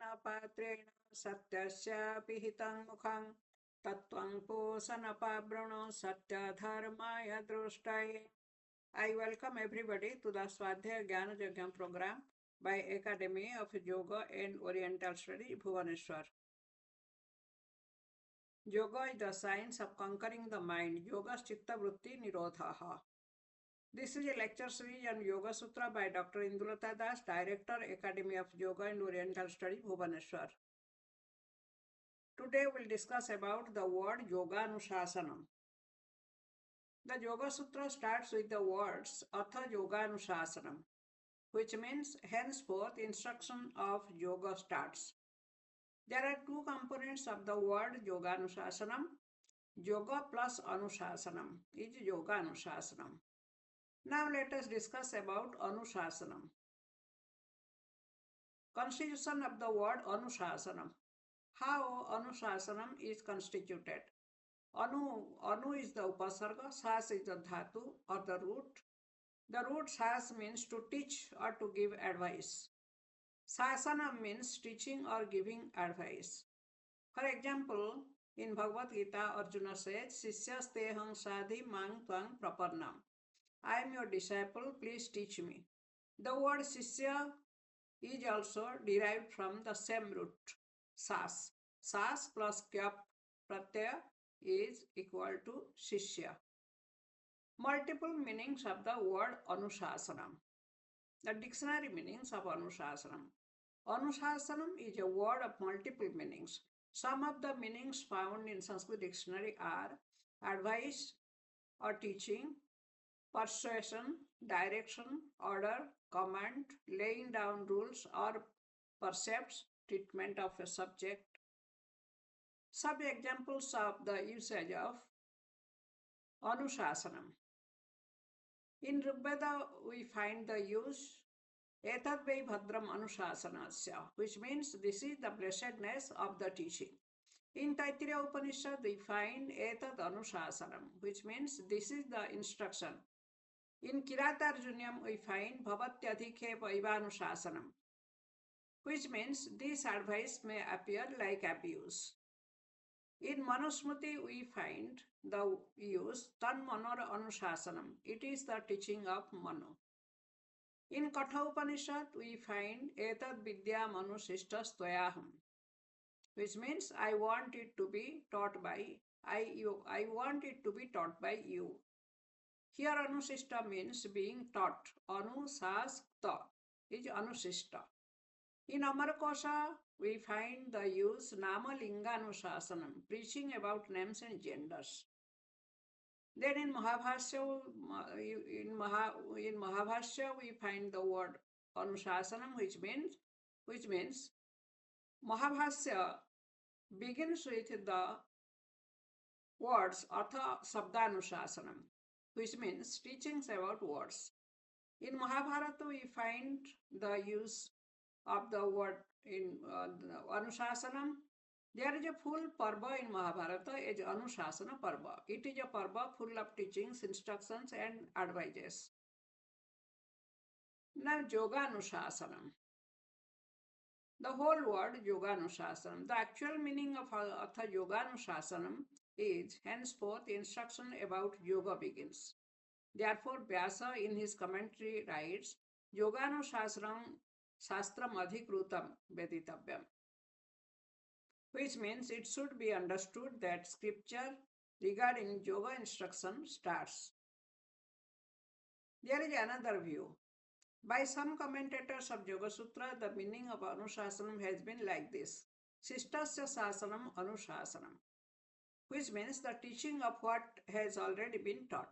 पात्रेण सत्यस्यापि हितं मुखं तत्त्वं पोषणपावृणो सत्यधर्माय दृष्टये. I welcome everybody to the Swadhyaya Jnana Yajna program by Academy of Yoga and Oriental Studies, Bhubaneswar. Yoga is the science of conquering the mind. Yoga Chitta Vritti Nirodhaha. This is a lecture series on Yoga Sutra by Dr. Indulata Das, Director, Academy of Yoga and Oriental Studies, Bhubaneswar. Today we'll discuss about the word Yoga Anushasanam. The Yoga Sutra starts with the words Atha Yoga Anushasanam, which means henceforth instruction of yoga starts. There are two components of the word Yoga Anushasanam. Yoga plus Anushasanam is Yoga Anushasanam. Now let us discuss about Anushasanam. Constitution of the word Anushasanam. How Anushasanam is constituted. Anu is the upasarga, sas is the dhatu or the root. The root sas means to teach or to give advice. Sasanam means teaching or giving advice. For example, in Bhagavad Gita, Arjuna says, Sisyastehang sadhi mang tvang praparnam. I am your disciple, please teach me. The word Sisya is also derived from the same root, sas. Sas plus kyap pratyaya is equal to Sishya. Multiple meanings of the word Anushasanam. The dictionary meanings of Anushasanam. Anushasanam is a word of multiple meanings. Some of the meanings found in Sanskrit dictionary are advice or teaching, persuasion, direction, order, command, laying down rules or precepts, treatment of a subject. Some examples of the usage of Anushasanam. In Rigveda, we find the use Etad vai bhadram anushasanasya, which means this is the blessedness of the teaching. In Taittiriya Upanishad, we find Etad anushasanam, which means this is the instruction. In Kiratarjunyam, we find bhavatyadhikhe vaivanushasanam, which means this advice may appear like abuse. In Manusmriti, we find the use tan manor anushasanam. It is the teaching of Manu. In Katha Upanishad, we find Etad Vidya Manusishtas Tvayaham, which means I want it to be taught by I want it to be taught by you. Here Anusishta means being taught. Anusasta is Anusishta. In Amarkosha, we find the use Nama Linga Anusasanam, preaching about names and genders. Then in Mahabhashya, we find the word Anushasanam, which means Mahabhashya begins with the words Atha Sabdanushasanam, which means teachings about words. In Mahabharata, we find the use of the word in Anushasanam. There is a full parva in Mahabharata as Anushasana parva. It is a parva full of teachings, instructions and advices. Now Yoga Anushasanam. The whole word Yoga Anushasanam. The actual meaning of Atha Yoga Anushasanam is henceforth instruction about yoga begins. Therefore, Vyasa in his commentary writes, Yoga Anushasanam Shastram Adhikrutam Veditavyam, which means it should be understood that scripture regarding yoga instruction starts. There is another view. By some commentators of Yoga Sutra, the meaning of Anushasanam has been like this. Sishtasya Sasanam Anushasanam, which means the teaching of what has already been taught.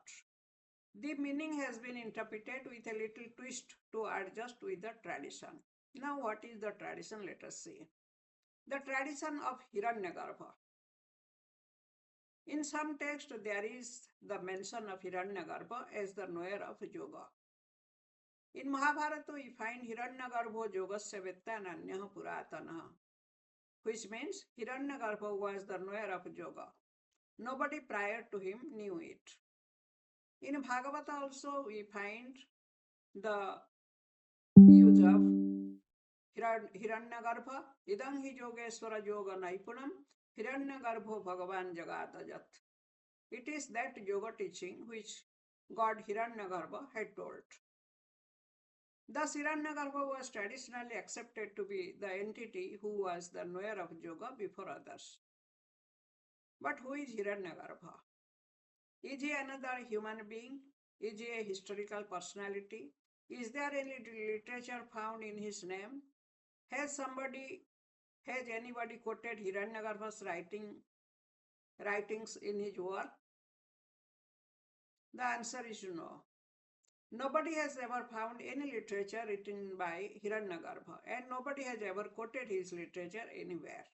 The meaning has been interpreted with a little twist to adjust with the tradition. Now what is the tradition? Let us see. The tradition of Hiranyagarbha. In some text, there is the mention of Hiranyagarbha as the knower of yoga. In Mahabharata, we find Hiranyagarbho yogasya vettananyaha puratanaha, which means Hiranyagarbha was the knower of yoga. Nobody prior to him knew it. In Bhagavata also, we find the use of Hiranyagarbha idang hi yogeshwara yoga naipunam Hiranyagarbho Bhagavan Jagatayat. It is that yoga teaching which God Hiranyagarbha had told. Thus, Hiranyagarbha was traditionally accepted to be the entity who was the knower of yoga before others. But who is Hiranyagarbha? Is he another human being? Is he a historical personality? Is there any literature found in his name? Has anybody quoted Hiranyagarbha's writings in his work? The answer is no. Nobody has ever found any literature written by Hiranyagarbha, and nobody has ever quoted his literature anywhere.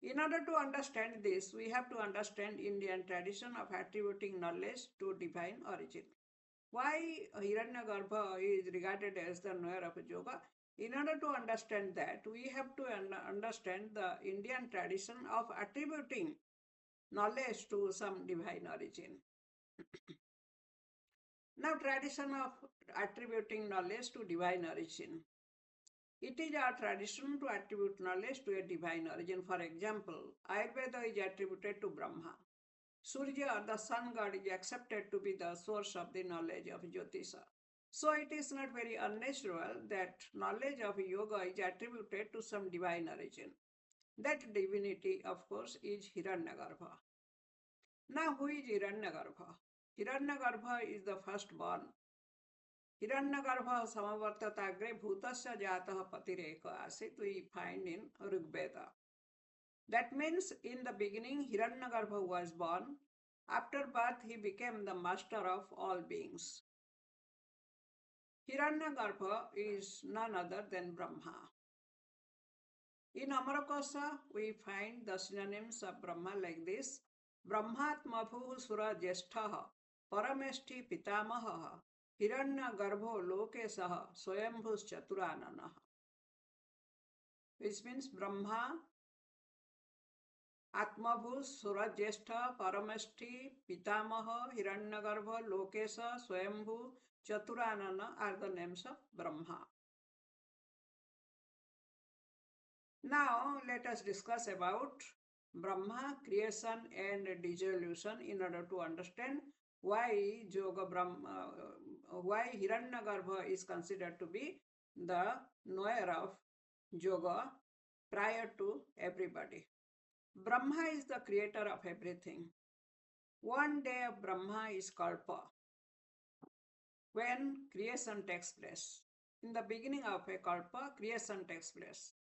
In order to understand this, we have to understand Indian tradition of attributing knowledge to divine origin. Why Hiranyagarbha is regarded as the knower of yoga? In order to understand that, we have to understand the Indian tradition of attributing knowledge to some divine origin. Now, tradition of attributing knowledge to divine origin. It is our tradition to attribute knowledge to a divine origin. For example, Ayurveda is attributed to Brahma. Surya, the sun god, is accepted to be the source of the knowledge of Jyotisha. So it is not very unnatural that knowledge of yoga is attributed to some divine origin. That divinity, of course, is Hiranyagarbha. Now, who is Hiranyagarbha? Hiranyagarbha is the firstborn. Hiranyagarbha samavartatagre bhutasya jatah patireka asit we find in Rigveda. That means in the beginning Hiranyagarbha was born. After birth he became the master of all beings. Hiranyagarbha is none other than Brahma. In Amarakosha, we find the synonyms of Brahma like this: Brahmatmabhu sura jeshtaha, parameshti pitamaha, Hiranyagarbho lokesah, swayambhus chaturananaha. Which means Brahma, Atmabhu, Surajyeshtha, Parameshti, Pitamaha, Hiranyagarbha, Lokesa, Swayambhu, Chaturanana are the names of Brahma. Now let us discuss about Brahma, creation and dissolution in order to understand why why Hiranyagarbha is considered to be the knower of yoga prior to everybody. Brahma is the creator of everything. One day of Brahma is Kalpa, when creation takes place. In the beginning of a Kalpa, creation takes place.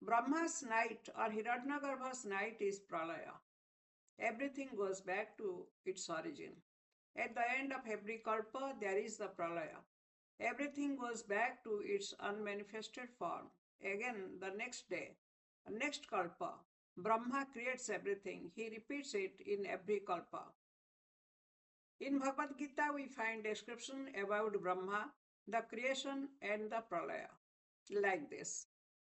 Brahma's night or Hiranyagarbha's night is Pralaya. Everything goes back to its origin. At the end of every Kalpa, there is the Pralaya. Everything goes back to its unmanifested form. Again, the next day, next Kalpa, Brahma creates everything. He repeats it in every Kalpa. In Bhagavad Gita, we find description about Brahma, the creation and the Pralaya, like this.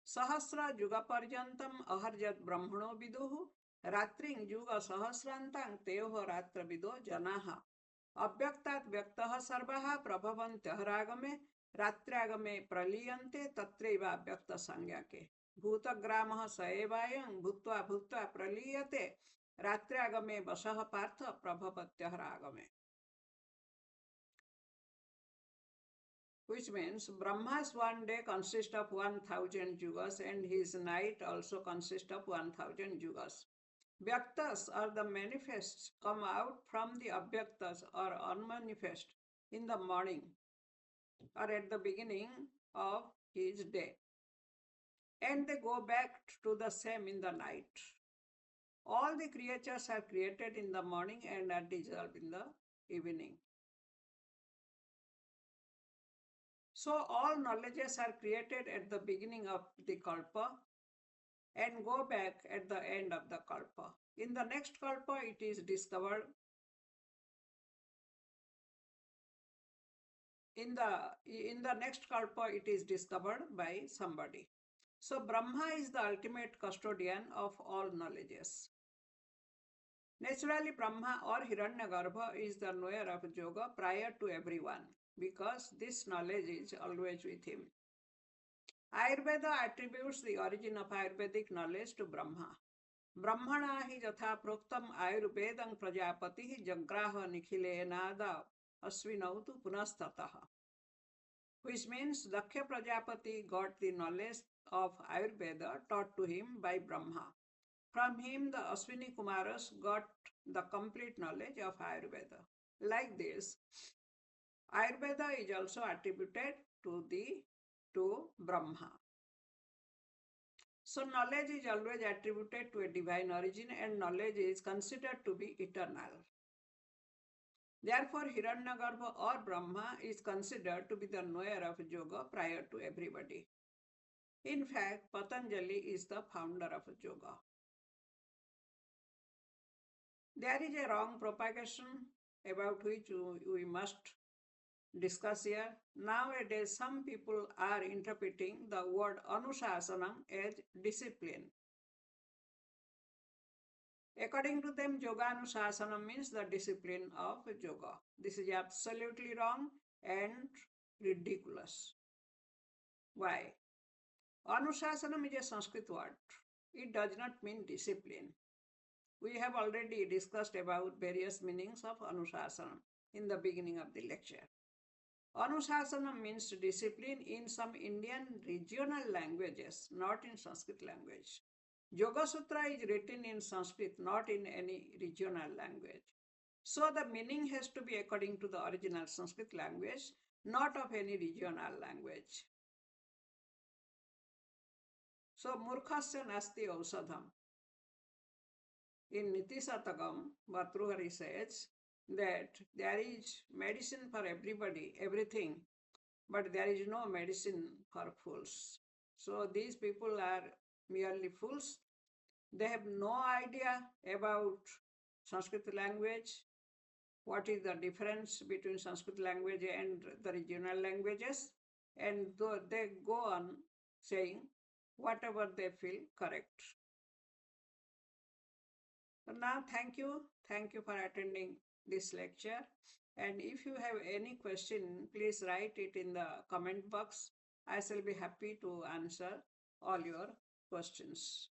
Sahasra Juga Parjantam Aharjat Brahmano Viduhu Ratring Juga Sahasrantang Teoho Ratra Vido Janaha Abhyaktat Vyaktaha Sarvaha Prabhavantyah Ragame Ratragame Praliyante Tatreva Abhyakta Sangyake Bhutagramah Saevayang Bhutva Bhutva Praliyate Ratragame Vasaha Partha Prabhavatyah Ragame. Which means Brahma's one day consists of 1000 yugas and his night also consists of 1000 yugas. Vyaktas or the manifests come out from the abhyaktas or unmanifest in the morning or at the beginning of his day. And they go back to the same in the night. All the creatures are created in the morning and are dissolved in the evening. So all knowledges are created at the beginning of the Kalpa and go back at the end of the Kalpa. In the next Kalpa, it is discovered. In the next Kalpa, it is discovered by somebody. So Brahma is the ultimate custodian of all knowledges. Naturally, Brahma or Hiranyagarbha is the knower of yoga prior to everyone, because this knowledge is always with him. Ayurveda attributes the origin of Ayurvedic knowledge to Brahma. Brahmana hi jatha proktam Ayurvedam prajapati jagraha nikhilenada asvinautu punastataha. Which means Daksha Prajapati got the knowledge of Ayurveda taught to him by Brahma. From him, the Ashwini Kumaras got the complete knowledge of Ayurveda. Like this, Ayurveda is also attributed to Brahma. So knowledge is always attributed to a divine origin and knowledge is considered to be eternal. Therefore, Hiranyagarbha or Brahma is considered to be the knower of yoga prior to everybody. In fact, Patanjali is the founder of yoga. There is a wrong propagation about which we must discuss here. Nowadays, some people are interpreting the word Anusasanam as discipline. According to them, Yoga Anusasanam means the discipline of yoga. This is absolutely wrong and ridiculous. Why? Anusasanam is a Sanskrit word. It does not mean discipline. We have already discussed about various meanings of Anusasanam in the beginning of the lecture. Anusasanam means discipline in some Indian regional languages, not in Sanskrit language. Yoga Sutra is written in Sanskrit, not in any regional language. So the meaning has to be according to the original Sanskrit language, not of any regional language. So Murkhasya Nasti Ausadham. In Niti Satakam, Bhartrihari says that there is medicine for everybody, everything, but there is no medicine for fools. So these people are merely fools. They have no idea about Sanskrit language, what is the difference between Sanskrit language and the regional languages, and they go on saying whatever they feel correct. So now, thank you. Thank you for attending this lecture. And if you have any question, please write it in the comment box. I shall be happy to answer all your questions.